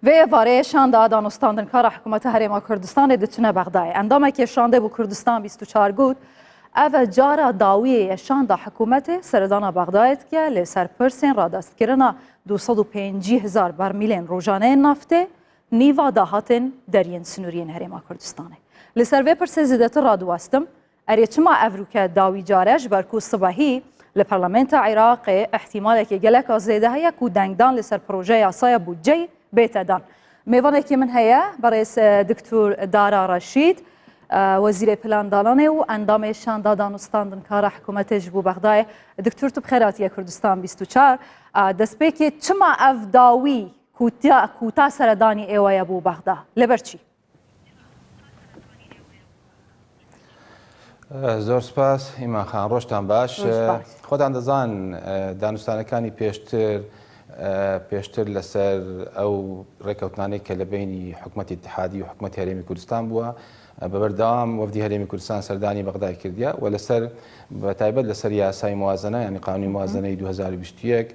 Vê varê şanda danûstandinekara hikûmeta Herêma Kurdistanê diçine Bexdayê. Endamekê şandê bû Kurdistan 24 got. Ev cara dawiyê ye şanda hikûmetê seredana Bexdayê dike lê ser pirsên radestkirina 250,000 bermîlên rojaneyên naftê nîva dahatên deriyên sinûriyên Herêma Kurdistanê. Li ser vê pirsê zêdetir radiwestim, erê çima ev rûke dawî care ji ber ku sibehî li Parlamenta Iraqê ihtimalekê geleka zêde heye ku dengdan li ser proje yasaya budceyê bête dan. Mêvanekî min heye berês Diktor Dara Reşîd, Wezîrê Plandalanê û endamê şanda danûstandinekara hikûmetê ji bo Bexdayê. Diktor tu bi xêratiye Kurdistan 24. Destpêkê çima ev dawî kûta seredanî êwa ye bo Bexda? Li ber çi? زۆر سپاس ئیمان خان ڕۆژتان باش خۆتان دەزان دانوستانەکانی پێشتر لەسەر ئەو ڕێکەوتانەی کە لە بینی حکومەتی اتحادی و حکومەتی هەرێمی کوردستان بووە بەبەردەوام وەفدی هەرێمی کوردستان سەردانی بەغدای کردیە و لەسەر بەتایبەت لەسەر یاسای موازنە یعنی قانونی موازنەی 2021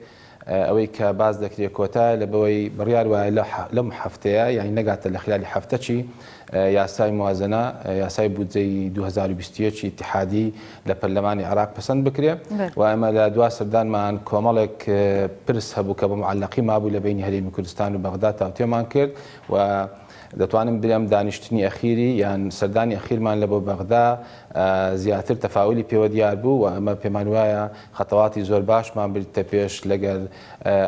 ئەوەی کە باز دەکرێت کۆتا لە بەوەی بڕیار وایە لەم هەفتەیە یعنی نەگاتە لە خلالی هەفتەچی یاسای موازنە یاسای بودجەی 2021 اتحادی لە پەرلەمانی عێراق پەسەند بکرێت و ئەمە لە دوا سەردانمان کۆمەڵێک پرس هەبوو کە بە معەلەقی مابوو لە بینی هەرێمی کوردستان و بەغدا تاوتێمان کرد و دەتوانم بڵێم دانیشتنی ئەخیری یان سەردانی ئەخیرمان لە بۆ بەغدا زیاتر تەفاولی پێوە دیار بوو و ئەمە پێمان وایە خەتەواتی زۆر باشمان بریتە پێش لەگەر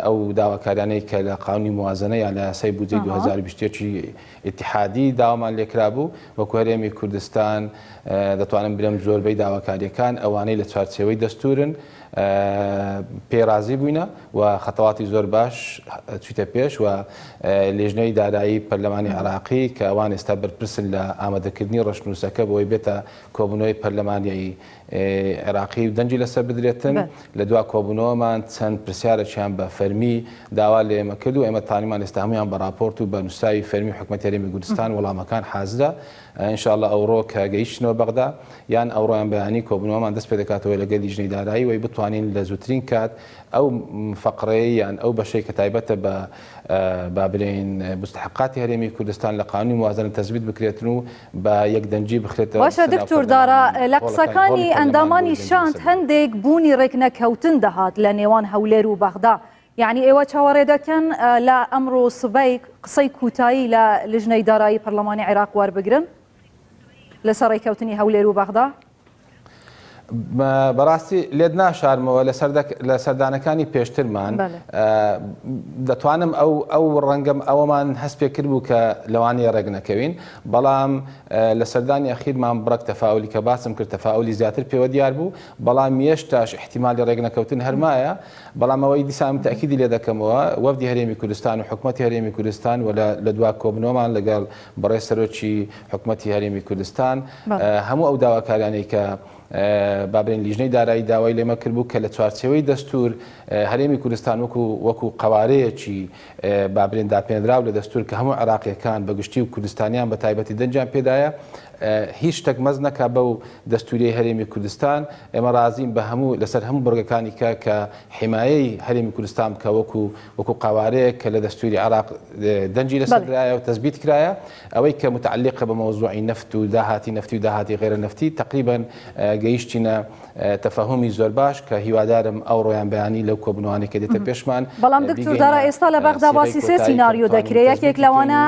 ئەو داواکاریانەی کە لە قانونی موازنە یان لە یاسای بودجەی 2021 اتحادی داوامان لێکرا بوو وەکو هەرێمی کوردستان دەتوانم بڵێم زۆربەی داواکاریەکان ئەوانەی لە چوارچێوەی دەستورن پێرازی بووینە و خەتەواتی زۆر باش چویتە پێش و لێژنەی دارایی پەرلەمانی عێراقی کە ئەوان ئێستا بەرپرسن لە ئامادەکردنی ڕەشنووسەکە بۆی بێتە کۆبوونەوەی پەرلەمانی عێراقی و دەنجی لەسەر بدرێتن لە دوا کۆبوونەوەمان چەند پرسیارەکیان بە فەرمی داوا لە ئێمە کرد و ئێمە تانیمان ئێستا هەمویان بە راپۆرت و بە نووساوی فەرمی حکومەتی هەرێمی کوردستان وەڵامەکان حازرە ئینشاءالله ئەوڕۆ کە گەیشتنەوە بەغدا یان ئەوڕۆیان بەیانی کۆبوونەوەمان دەست پێ دەکاتەوە لەگەڵ لیژنەی دارایی وی بتوانین لە زووترین کات ئەو فەقرەی یان ئەو بەشەی کە تایبەتە بە بابرین مستحقاتی هەرێمی کوردستان لە قانونی موازنە تەثبیت بکرێتن و بە یەکدەنجی بخرێتەوە. باشە دکتۆر دارا لە قسەکانی ئەندامانی شاند هەندێک بوونی ڕێکنەکەوتن دەهات لە نێوان هەولێر و بەغدا. یعنی ئێوە چاوەڕێ دەکەن لە ئەمڕۆ سبەی قسەی کوتایی لە لیژنەی دارایی پەرلەمانی عێراق وەربگرن لەسەر ڕێکەوتنی هەولێر و بەغدا؟ بەڕاستی لێت ناشارمەوە لە سەردانەکانی پێشترمان دەتوانم ئەو ڕەنگەم ئەوەمان هەست پێ کرد بوو کە لەوانەیە ڕێک نەکەوین بەڵام لە سەردانی ئەخیرمان بڕک تەفاولی کە باسم کرد تەفاولی زیاتر پێوە دیار بوو بەڵام هێشتاش احتیمالی ڕێک نەکەوتن هەرمایە بەڵام ئەوەی دیسان تەکیدی لێ دەکەمەوە وەفدی هەرێمی کوردستان و حکومەتی هەرێمی کوردستان و لە دوا کۆبنەوەمان لەگەڵ بەڕێز سەرۆکی حکومەتی هەرێمی کوردستان هەموو ئەو داواکاریانەی کە بابرین لیژنەی دارایی داوای لێمە کرد بوو کە لە چوارچێوەی دەستور هەرێمی کوردستان وەکو قوارەیەکی بابرین داپێنراو لە دەستور کە هەموو عێراقیەکان بەگشتی و کوردستانیان بە تایبەتی دەنجیان پێدایە هیچ شتێک مەز نەکا بەو دەستوریەی هەرێمی کوردستان ئێمە رازیم بە هەموو لەسەر هەموو بڕگەکانی کە حیمایەی هەرێمی کوردستان بکە وەکو قوارەیە کە لە دەستوری عێراق دەنجی لەسەردرایە و تەثبیت کرایە ئەوەی کە متعلقە بە مەوزوعی نەفت و داهاتی نەفتی و داهاتی غێرە نەفتی تقریبا گەیشتینە تەفەهومی زۆر باش کە هیوادارم ئەو ڕۆیان بەیانی لەو کۆبنەوەی کە دێتە پێشمان. بەڵام دکتۆر دارا ئێستا لە بەغدا باسی سێ سیناریۆ دەکرێت یەکێک لەوانە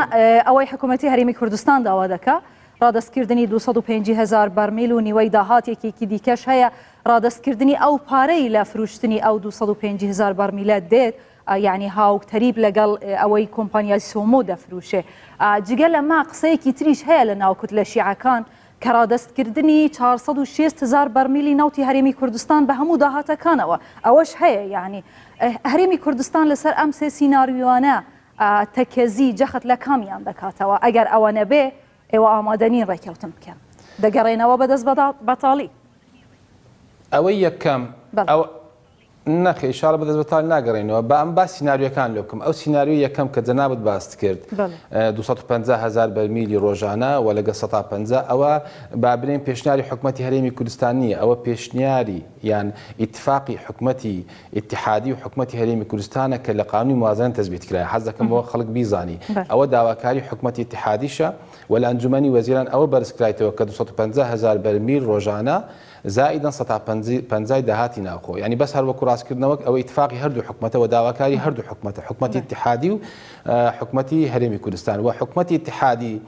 ئەوەی حکوومەتی هەرێمی کوردستان داوا دەکات ڕادەستکردنی 250,000 بەرمیل و نیوەی داهاتێکێکی دیکەش هەیە ڕادەستکردنی ئەو پارەی لە فروشتنی ئەو 250,000 بەرمیلە دێت یعنی هاوکتەریب لەگەڵ ئەوەی کۆمپانیای سۆمۆ دەفروشێ. جگە لەما قسەیەکی تریش هەیە لە ناوکوت لە شیعەکان کە ڕادەستکردنی 460,000 بەرمیلی ناوتی هەرێمی کوردستان بە هەموو داهاتەکانەوە ئەوەش هەیە یعنی هەرێمی کوردستان لەسەر ئەم سێ سیناریۆوانە تەکەزی جەخت لە کامیان دەکاتەوە ئەگەر ئەوە نەبێ ئێوە ئامادەنین ڕێکەوتن بکەن دەگەڕێنەوە بەدەست بەتاڵی ئەوەی یەکەم نەخێ ئینشاڵڵا بەدەست بەتاڵ ناگەڕێنەوە بە ئەم با سیناریۆکان لێ بکەم ئەو سیناریۆ یەکەم کە جەنابەت باست کرد 250,000 بەرمیلی ڕۆژانە و لەگە 150 ئەوە با بنێن پێشنیاری حکوومەتی هەرێمی کوردستان نیە ئەوە پێشنیاری یان ئیتفاقی حکوومەتی ئیتحادی و حکوومەتی هەرێمی کوردستانە کە لە قانونی موازنە تەزبیت کرایە حەز دەکەم بۆ خەڵک بیزانی ئەوە داواکاری حکوومەتی ئیتحادیشە و لە ئەنجومەنی وەزیران ئەوە بەرزکرایەوە کە 250,000 بەرمیل ڕۆژانە زائدا 150 داهاتی ناوخۆ ینی بەس هەر وەکو ڕاستکردنەوەک ئەوە ئیتفاقی هەردوو حکوومەتە و داواکاری هەردوو حکوومەتە حکوومەتی ئیتحادی و حکوومەتی هەرێمی کوردستان و حکوومەتی ئیتحادی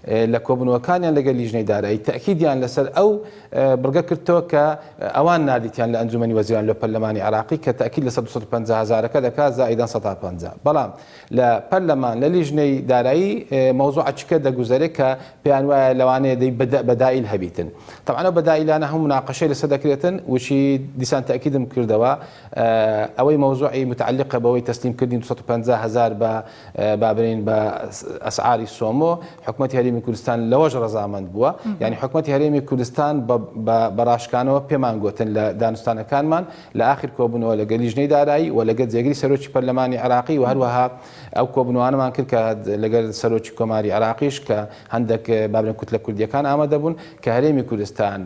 لە کۆبنەوەکانیان لەگەڵ لیژنەی دارایی تەکیدیان لەسەر ئەو بڕگە کردەوە کە ئەوان نردیتیان لە ئەنجومەنی وەزیران لە پەرلەمانی عراقی کە تەکید لە 250,000ەکە دەکات زائدا 150 بەڵام لە پەرلەمان لە لیژنەی دارایی مەوزوع چکە دەگوزارێت کە پێیان وایە لەوانەیە بەدائیل هەبیتن طبعا بەدائیلانە هەموو مناقەشەی لەسەر دەکرێتن وشی دیسان تەکیدم کردەوە ئەوەی مەوزوعی متعلقە بەوەی تەسلیمکردنی 250,000 بابرین بە ئەسعاری سۆمۆ حکوومەتی هەرێمی کوردستان لەوەش ڕەزامەند بووە یعنی حکوومەتی هەرێمی کوردستان بەڕاشکانەوە پێمان گوتن لە دانوستانەکانمان لە ئاخر کۆبوونەوە لەگەڵ لیژنەی دارایی و لەگەڵ جێگری سەرۆکی پەرلەمانی عراقی و هەروەها ئەو کۆبوونەوەمان کرد کە لەگەڵ سەرۆکی کۆماری عراقیش کە هەندێک بابرین کوتلە کوردیەکان ئامادە بوون کە هەرێمی کوردستان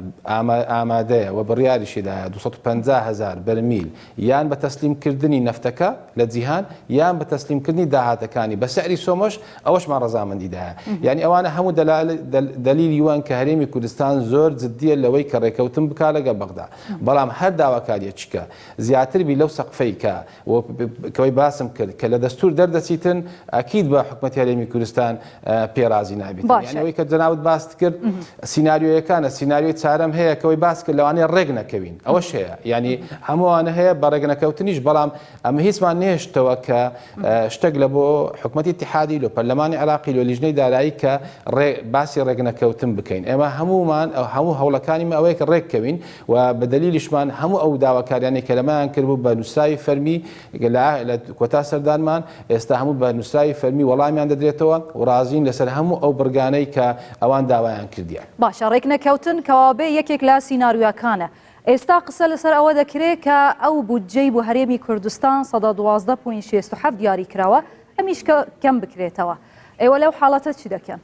ئامادەیە و بڕیاریشیدا 250,000 بەرمیل یان بە تەسلیمکردنی نەفتەکە لە جیهان یان بە تەسلیمکردنی داهاتەکانی بە سعری سۆمۆش ئەوەشمان ڕەزامەندیدایە یعنی ئەوانە هەموو دلیلی وان کە هەرێمی کوردستان زۆر جددیە لەوەی کە ڕێکەوتن بکا لەگە بەغدا بەڵام هەر داواکاریە چکە زیاتر بی لەو سەقفەی کەوەی باسم کرد کە لە دەستور دەردەچیتن ئەکید بە حکوومەتی هەرێمی کوردستان پێرازی نابێت یعنی کە جەنابەت باست کرد سیناریۆیەکانە سیناریۆی چارەم هەیە کەوەی باس کرد لەوانەیە ڕێک نەکەوین ئەوەش هەیە ینی هەمووانە هەیە بە ڕێک نەکەوتنیش بەڵام ئەمە هیچمان نێشتەوە کە شتێک لە بۆ حکوومەتی ئیتحادی لە پەرلەمانی عراقی لە لیژنەی دارایی کە باسی ڕێگنەکەوتن بکەین ئێمە هەمومان هەموو هەوڵەکانیمە ئەوەیە کە ڕێککەوین و بە دلیلیشمان هەموو ئەو داواکاریانی کە لەمایان کردبوو بە نووسراوی فەرمی لە کۆتا سەردانمان ئێستا هەموو بە نووسراوی فەرمی وەڵامیان دەدرێتەوە و ڕازین لەسەر هەموو ئەو بڕگانەی کە ئەوان داوایان کردیان باشە ڕێکنەکەوتن کەوابێ یەکێک لە سیناریوەکانە ئێستا قسە لەسەر ئەوە دەکرێت کە ئەو بودجەی بۆ هەرێمی کوردستان 12.67 دیاری کراوە ئەمیش کەم بکرێتەوە ئێوە لەو حاڵەتە چی دەکەن؟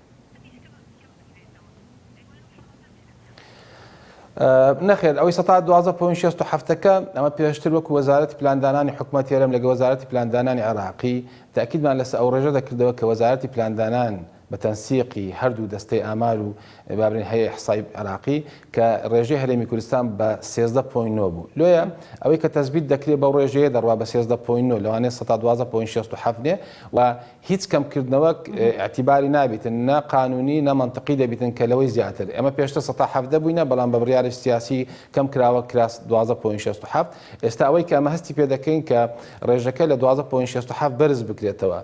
نەخێر ئەوەی 12.67ەکە ئەمە پێشتر وەکو وەزارەتی پلاندانانی حکوومەتی هەرێم لەگە وەزارەتی پلاندانانی عراقی تاکیدمان لەسەر ئەو ڕێژە دەکردەوە کە وەزارەتی پلاندانان بە تەنسیقی هەردوو دەستەی ئامار و بابرین هەیە حسای عراقی کە ڕێژەی هەرێمی کوردستان بە 13.9 بوو لۆیە ئەوەی کە تەزبیت دەکرێت بەو ڕێژەیە دەڕوا بە 13.9 لەوانەیە 12.67 و هیچ کەمکردنەوەک اعتیباری نابێتن نە قانونی نە منطقی دەبێتن کە لەوەی زیاتر ئەمە پێشتر 17 بووینە بەڵام بە بڕیاری سیاسی کەم کراوە کراس 12.67 ئێستا ئەوەی کە ئەمە هەستی پێ دەکەین کە ڕێژەکە لە 12.67 بەرز بکرێتەوە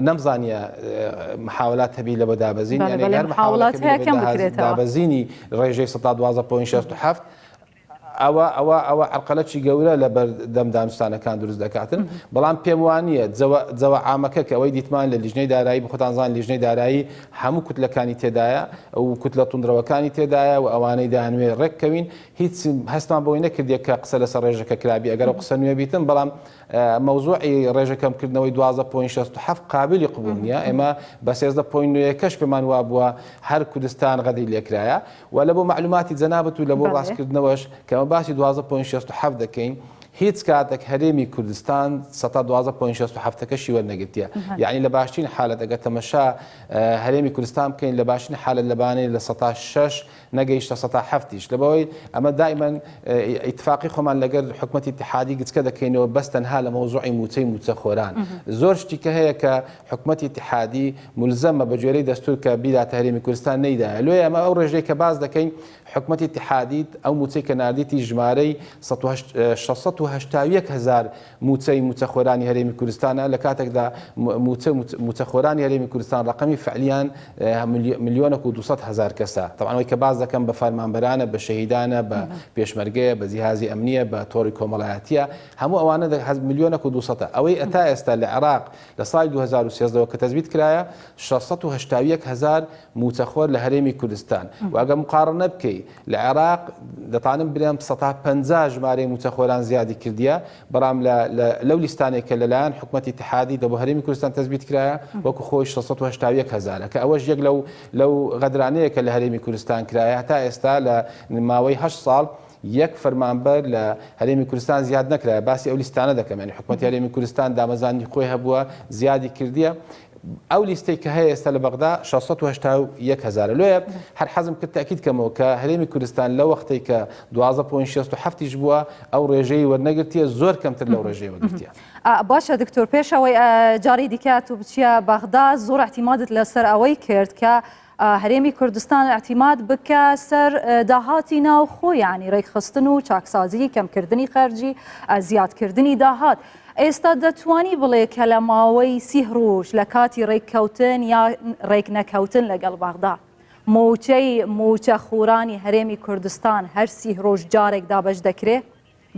نەمزانیە محاولات هەبی لە بەدابەزین یعنی محاولات هەیە کەم بکرێتەوە دابەزینی ڕێژەی 12.67 ئەوە عرقەلەکی گەورە لە بەردەم دانوستانەکان دروست دەکاتن بەڵام پێم وانە جەوە عامەکە کە ئەوەی دیتمان لە لیژنەی دارایی بخۆتانزان لیژنەی دارایی هەموو کوتلەکانی تێدایە ئەو کوتلە توندرەوەکانی تێدایە و ئەوانەی دانوێ ڕێککەوین هیچ هەستمان بۆی نەکردێک کە قسە لەسەر ڕێژەکە کرابی ئەگەر قسە نوێ بیتن بەڵام مەوزوعی ڕێژەکەمکردنەوەی 12.67 قابلی قبول نیە ئێمە بە 13.9 پێمان وا بووە هەر کوردستان غەدی لێکرایە و لە بۆ معلوماتی جەنابەت و لە بۆ ڕاستکردنەوەش کە باسی 12.67 دەکەین هیچ کاتێک هەرێمی کوردستان 12.67ەکەشی وەرنەگرتیە یعنی لە باشترین حالەت ئەگەر تەمەشا هەرێمی کوردستان بکەین لە باشترین حالەت لەبانەی لە 6 نەگەیشتە 7ش لەبەوەی ئەمە دائما ئیتفاقی خۆمان لەگەر حکوومەتی ئیتحادی گچکە دەکەینەوە بەس تەنها لە مەوزوعی موچەی موچەخۆران زۆر شتێکە هەیە کە حکوومەتی ئیتحادی ملزەمە بە گوێرەی دەستور کە بیداتە هەرێمی کوردستان نەیدایە لۆیە ئەمە ئەو ڕێژەی کە باز دەکەین حکوومەتی ئیتحادی ئەو موچەی کە ناردیتی ژمارەی 681,000 موچەی موچەخۆرانی هەرێمی کوردستانە لە کاتێکدا موچەخۆرانی هەرێمی کوردستان ڕقمی فعلیان 1,200,000 کەسە طبعاً کە باز دەکەم بە فەرمانبەرانە بە شەهیدانە بە پێشمەرگەیە بە جیهازی ئەمنیە بە تۆڕی کۆمەڵایەتیە هەموو ئەوانە 1,200,000 ئەوەی ئەتا ئێستا لە عێراق لە ساڵی 2013 کە تەزبیت کرایە 681,000 موچەخۆر لە هەرێمی کوردستان و ئەگە مقارنە بکەی لە عێراق دەتانم برێم 150 ژمارەی موچەخۆران زیادی زیادی کردیە بەڵام لەو لیستانێک کە لەلایەن حکوومەتی اتحادی دەبوو هەرێمی کوردستان تەثبیت کرایە وەکو خۆی 681,000 کە ئەوەش یەک لەو غەدرانەیە کە لە هەرێمی کوردستان کرایە تا ئێستا لە ماوەی 8 ساڵ یەک فەرمانبەر لە هەرێمی کوردستان زیاد نەکرایە باسی ئەو لیستانە دەکەم یعنی حکوومەتی هەرێمی کوردستان دامەزانی خۆی هەبووە زیادی کردیە ئەو لیستەی کە هەیە ئێستا لە بەغدا 681,000 لۆیە هەر حەزم کرد تاکید کەمەوە کە هەرێمی کوردستان لە وەختەی کە 12.67 بووە ئەو ڕێژەی وەرنەگرتیە زۆر کەمتر لەو ڕێژەی وەرگرتیە. باشە دکتۆر پێشەوەی جاری دیکات و بچیە بەغدا زۆر احتیمادت لەسەر ئەوەی کرد کە هەرێمی کوردستان اعتیماد بکە سەر داهاتی ناوخۆ یعنی ڕێکخستن و چاکسازی کەمکردنی خەرجی زیادکردنی داهات. ئێستا دەتوانی بڵێ کە لە ماوەی 30 ڕۆژ لە کاتی ڕێککەوتن یا ڕێک نەکەوتن لەگەڵ بەغدا موچە خوڕانی هەرێمی کوردستان هەر 30 ڕۆژ جارێک دابەش دەکرێت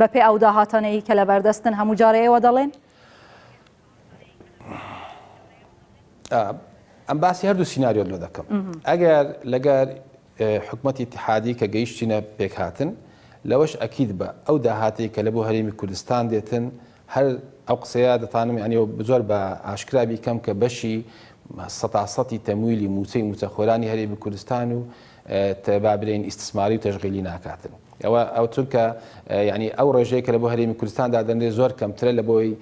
بەپێ ئەو داهاتانەی کە لە بەردەستن هەموو جارەیەوە دەڵێن؟ ئەم باسی هەردوو سیناریۆ لۆ دەکەم ئەگەر لەگەر حکوومەتی اتحادی کە گەیشتینە پێکهاتن لەوەش ئەکید بە ئەو داهاتی کە لە بۆ هەرێمی کوردستان دێتن هەر ئەو قسەیە دەتانم ینی زۆر بە ئاشکرابی کەم کە بەشی 100% تەمویلی موچەی موچەخۆرانی هەرێمی کوردستان و بابرین ئیستثماری و تەشغیلی ناکاتن. ئەو چونکە ینی ئەو ڕێژەیە کە لە بۆ هەرێمی کوردستاندا دەنێ زۆر کەمترە لە بۆی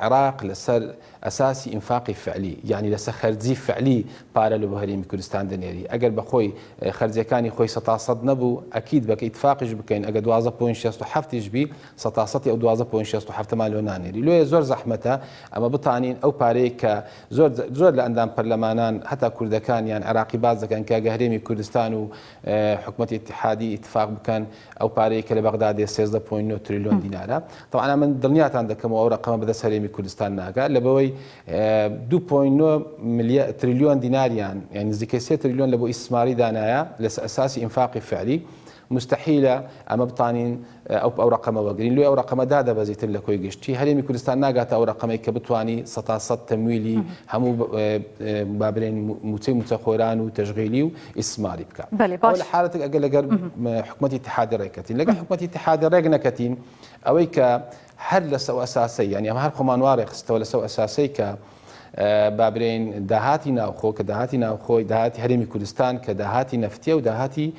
عێراق لەسەر ئەساسی ئینفاقی فعلی یعنی لەسەر خەرجی فعلی پارە لە بۆ هەرێمی کوردستان دەنێری ئەگەر بەخۆی خەرجەکانی خۆی 100% نەبوو ئەکید بەکە ئیتفاقیش بکەین ئەگە 12.67 بی 100% ئەو 12.67مان لۆ نانێری لۆیە زۆر زەحمەتە ئەمە بتانین ئەو پارەی کە زۆر لە ئەندام پەرلەمانان هەتا کوردەکان یان عێراقی باز دەکەن کە هەرێمی کوردستان و حکوومەتی اتحادی ئیتفاق بکەن ئەو پارەی کە لە بەغدا دێ 13.9 تریلیۆن دینارە طبعا من دڵنیاتان دەکەمەوە ئەو ڕقەمە بەدەست هەرێمی کوردستان ناگات لە بەوەی 2.9 تریلیۆن دیناریان یعنی نزیکەی 3 تریلیۆن لە بۆ ئیستثماری دانایە لەسەر ئەساسی ئینفاقی فعلی مستحیلە ئەمە بتانین ئەو ڕقەمە وەگرین لێ ئەو ڕقەمە دادەبەزیتر لە کۆی گشتی هەرێمی کوردستان ناگاتە ئەو ڕقەمەی کە بتوانی 100% تەمویلی هەموو بابرێن موچەی موچەخۆران و تەشغیلی و ئیستثماری بکات. لە حالەتێک ئەگەر لەگەر حکوومەتی اتحادی ڕێکەتین لەگەڵ حکوومەتی اتحادی ڕێک نەکەتین ئەوەی کە هەر لەسەو ئەساسی یعنی ئەمە هەر خۆمانوارێک خستەوە لەسەو ئەساسەی کە بابرین داهاتی ناوخۆ کە داهاتی ناوخۆی داهاتی هەرێمی کوردستان کە داهاتی نەفتیە و داهاتی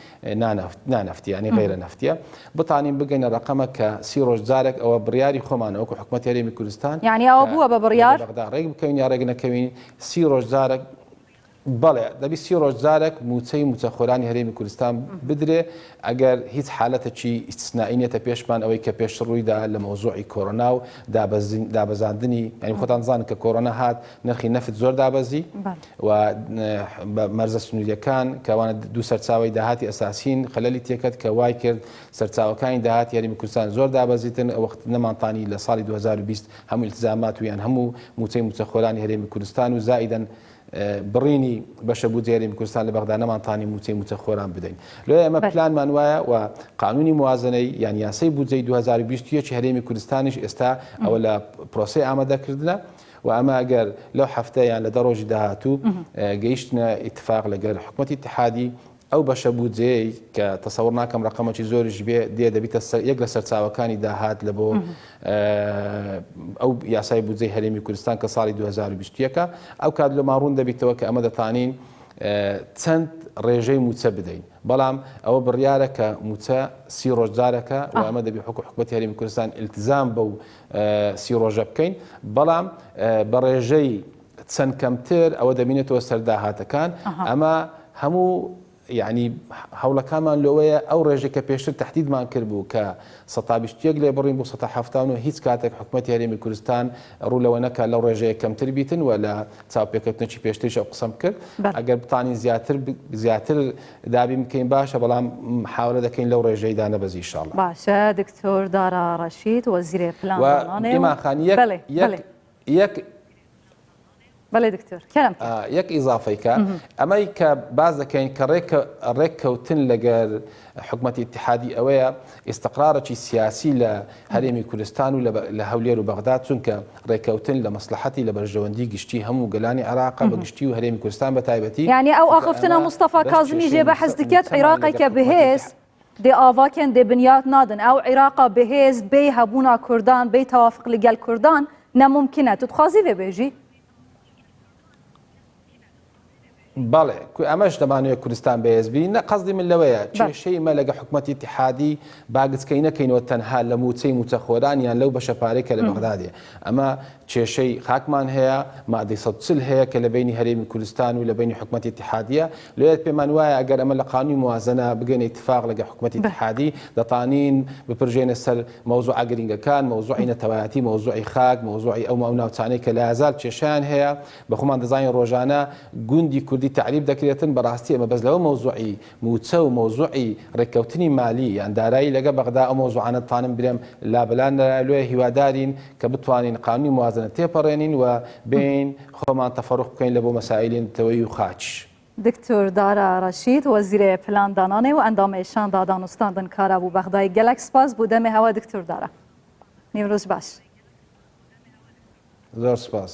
نانەفتی ینی غیرە نەفتیە بتانین بگەینە ڕقەمە کە 30 ڕۆژ جارێک ئەوە بڕیاری خۆمانەوە کە حکوومەتی هەرێمی کوردستان یعنی ئەوە بووە بە بڕیار ڕێک بکەین یا ڕێک نەکەوین 30 ڕۆژ جارێک بەڵێ دەبی 30 ڕۆژ جارێک موچەی موچەخۆرانی هەرێمی کوردستان بدرێ ئەگەر هیچ حالەتێکی ئیستثنائینێتە پێشمان ئەوەی کە پێش ڕوویدا لە مەوزوعی کۆڕۆنا و دابەزاندنی ینی خۆتان زانن کە کۆڕۆنا هات نرخی نەفت زۆر دابەزی و مەرزە سنووریەکان کەوانە دوو سەرچاوی داهاتی ئەساسین خەلەلی تێکەت کە وای کرد سەرچاوەکانی داهاتی هەرێمی کوردستان زۆر دابەزیتن وەخت نەمانتانی لە ساڵی 2020 هەموو التزامات ویان هەموو موچەی موچەخۆرانی هەرێمی کوردستان و زائیدەن بڕینی بەشە بوو هەرێمی کوردستان لە بەغدا نەمانتانی موچەی موچەخۆران بدەین لۆ ئەمە پلانمان وایە و قانونی موازنەی یان یاسەی بودجەی 2020 هەرێمی کوردستانیش ئێستا ئەوە لە پرۆسی ئامادەکردنە و ئەمە ئەگەر لەو هەفتەیان لە 10 ڕۆژی داهاتوو گەیشتنە ئیتفاق لەگەر حکوومەتی اتحادی ئەو بەشە بودجەیە کە تەسەوڕ ناکەم ڕقەمەکی زۆریش بێ دەبیتە یەک لە سەرچاوەکانی داهات لە بۆ ئەو یاسای بودجەی هەرێمی کوردستان کە ساڵی 2021 ئەو کات لە ماڕوون دەبیتەوە کە ئەمە دەتانین چەند ڕێژەی موچە بدەین بەڵام ئەوە بڕیارە کە موچە 30 ڕۆژ جارەکە و ئەمە دەبی حکوومەتی هەرێمی کوردستان التزام بەو 30 ڕۆژە بکەین بەڵام بە ڕێژەی چەند کەمتر ئەوە دەبینێتەوە سەرداهاتەکان ئەمە هەموو یعنی هەوڵەکانمان لەوەیە ئەو ڕێژێک کە پێشتر تهدیدمان کرد بوو کە 121 لێ بڕین بۆ 170 هیچ کاتێک حکوومەتی هەرێمی کوردستان ڕوو لەوە نەکات لەو ڕێژەیە کەمتر بیتن و لە چاوپێکەوتنێکی پێشتریش ئەو قسەم کرد ئەگەر بتانین زیاتر دابی بکەین باشە بەڵام حاولە دەکەین لەو ڕێژەیدا نەبەزی ئینشاءالله. باشە دکتۆر دارا ڕەشید وەزیرێ پلان یەک بەڵێ دکتۆر کەرەم یەک ئیزافەیکە ئەمەی کە باز دەکەین کە ڕێککەوتن لەگەر حکوومەتی اتحادی ئەوەیە ئێستقرارێکی سیاسی لە هەرێمی کوردستان و لە هەولێر و بەغداد چونکە ڕێککەوتن لە مەسلحەتی لە بەرژەوەندی گشتی هەموو گەلانی عێراق بە گشتی و هەرێمی کوردستان بە تایبەتی یعنی ئەو ئاخفتنە مستەفا کاظمی جێبە حەز دەکات عێراقێکە بەهێز دی آواکن دی بنیاد نادن او عراقا بهیز بی هبونا کردان بی توافق لگل کردان نممکنه تو تخوازی و بیجی؟ بەڵێ ئەمەش دەمانوێت کوردستان بەهێزبی نە قەزدی من لەوەیە کێشەی مە لەگە حکوومەتی اتحادی باگچکەی نەکەینەوە تەنها لە موچەی موچەخۆرانیان لەو بەشە پارێک کە لە بەغدادێ ئەمە کێشەی خاکمان هەیە مادەی 140 هەیە کە لە بینی هەرێمی کوردستان و لە بینی حکوومەتی اتحادیە لێت پێمان وایە ئەگەر ئەمە لە قانونی موازنە بگەنە اتفاق لەگە حکوومەتی اتحادی دەتانین بپرژێنە سەر مەوزوع گرنگەکان مەوزوعی نەتەوایەتی مەوزوعی خاک مەوزوعی ئەو ناوچانەی کە لە ئازار کێشیان هەیە بەخۆمان دەزانین ڕۆژانە گوندی کوردی تعریب دەکرێتن بەڕاستی ئەمە بەس لەوە مەوزوعی موچە و مەوزوعی ڕێککەوتنی مالی یان دارایی لەگە بەغدا ئەو مەوزوعانە توانم برێم لابلان لێ هیوادارین کە بتوانین قانونی موازنە تێپەڕێنین و بین خۆمان تەفەڕق بکەین لە بۆ مەسائلین تەوەی و خاچ. دکتۆر دارا ڕەشید وەزیرە پلاندانانێ و ئەندامێشان دادانوستاندن کارا بوو بەغدای گەلک سپاس بوو دەمێ هەوا دکتۆر دارا. نیمرۆژ باش. زۆر سپاس.